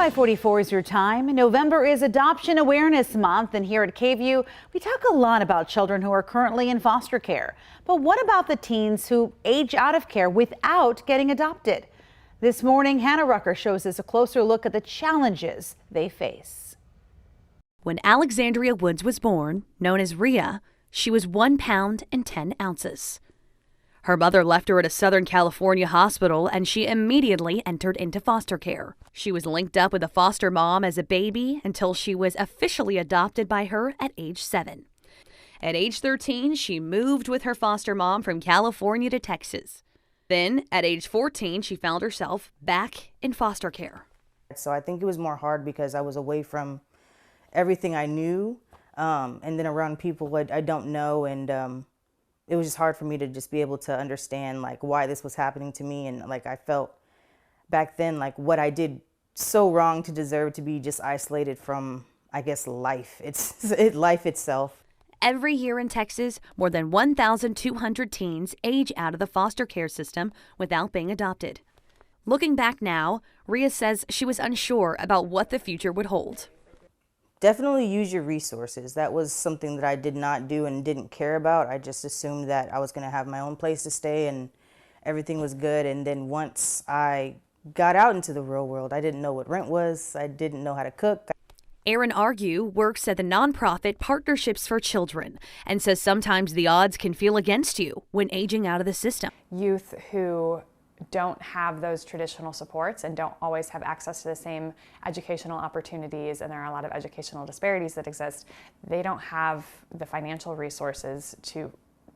5:44 is your time. November is Adoption Awareness Month, and here at KVUE, we talk a lot about children who are currently in foster care. But what about the teens who age out of care without getting adopted? This morning, Hannah Rucker shows us a closer look at the challenges they face. When Alexandria Woods was born, known as Ria, she was 1 pound and 10 ounces. Her mother left her at a Southern California hospital, and she immediately entered into foster care. She was linked up with a foster mom as a baby until she was officially adopted by her at age 7. At age 13, she moved with her foster mom from California to Texas. Then, at age 14, she found herself back in foster care. So I think it was more hard because I was away from everything I knew, and then around people I don't know, and it was just hard for me to just be able to understand like why this was happening to me, and like I felt back then like what I did so wrong to deserve to be just isolated from, I guess, life. Life itself. Every year in Texas, more than 1,200 teens age out of the foster care system without being adopted. Looking back now, Ria says she was unsure about what the future would hold. Definitely use your resources. That was something that I did not do and didn't care about. I just assumed that I was going to have my own place to stay and everything was good. And then once I got out into the real world, I didn't know what rent was. I didn't know how to cook. Erin Argue works at the nonprofit Partnerships for Children and says sometimes the odds can feel against you when aging out of the system. Youth who don't have those traditional supports and don't always have access to the same educational opportunities, and there are a lot of educational disparities that exist, they don't have the financial resources to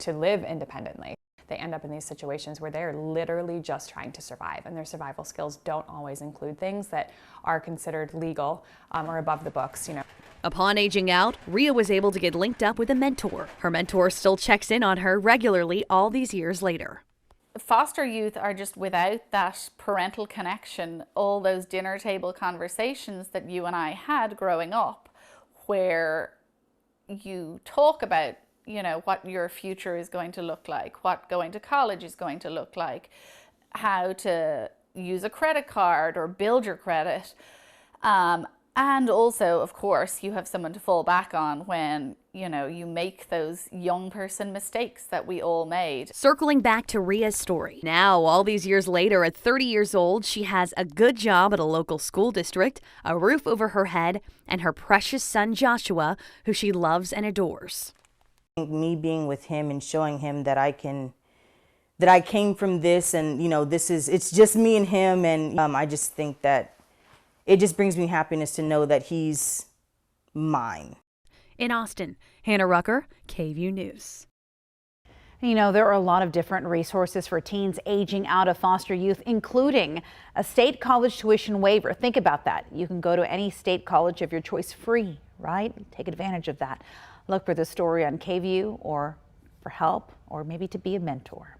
live independently. They end up in these situations where they're literally just trying to survive, and their survival skills don't always include things that are considered legal or above the books. Upon aging out, Ria was able to get linked up with a mentor. Her mentor still checks in on her regularly all these years later. Foster youth are just without that parental connection, all those dinner table conversations that you and I had growing up, where you talk about, what your future is going to look like, what going to college is going to look like, how to use a credit card or build your credit. And also, of course, you have someone to fall back on when, you make those young person mistakes that we all made. Circling back to Ria's story. Now, all these years later, at 30 years old, she has a good job at a local school district, a roof over her head, and her precious son, Joshua, who she loves and adores. Me being with him and showing him that I came from this, and, it's just me and him, and I just think that it just brings me happiness to know that he's mine. In Austin, Hannah Rucker, KVUE News. There are a lot of different resources for teens aging out of foster youth, including a state college tuition waiver. Think about that. You can go to any state college of your choice free, right? Take advantage of that. Look for the story on KVUE or for help or maybe to be a mentor.